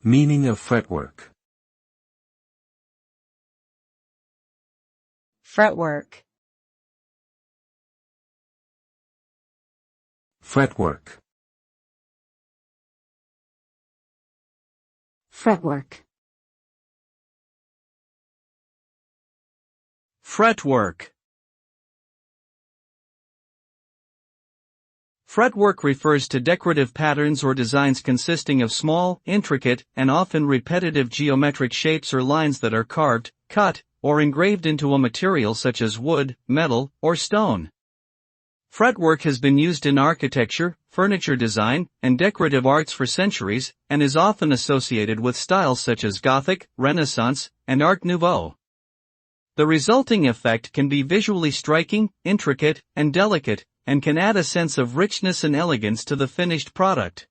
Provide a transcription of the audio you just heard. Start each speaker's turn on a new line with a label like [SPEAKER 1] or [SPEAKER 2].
[SPEAKER 1] Meaning of fretwork.
[SPEAKER 2] Fretwork.
[SPEAKER 1] Fretwork.
[SPEAKER 2] Fretwork.
[SPEAKER 3] Fretwork. Fretwork refers to decorative patterns or designs consisting of small, intricate, and often repetitive geometric shapes or lines that are carved, cut, or engraved into a material such as wood, metal, or stone. Fretwork has been used in architecture, furniture design, and decorative arts for centuries, and is often associated with styles such as Gothic, Renaissance, and Art Nouveau. The resulting effect can be visually striking, intricate, and delicate, and can add a sense of richness and elegance to the finished product.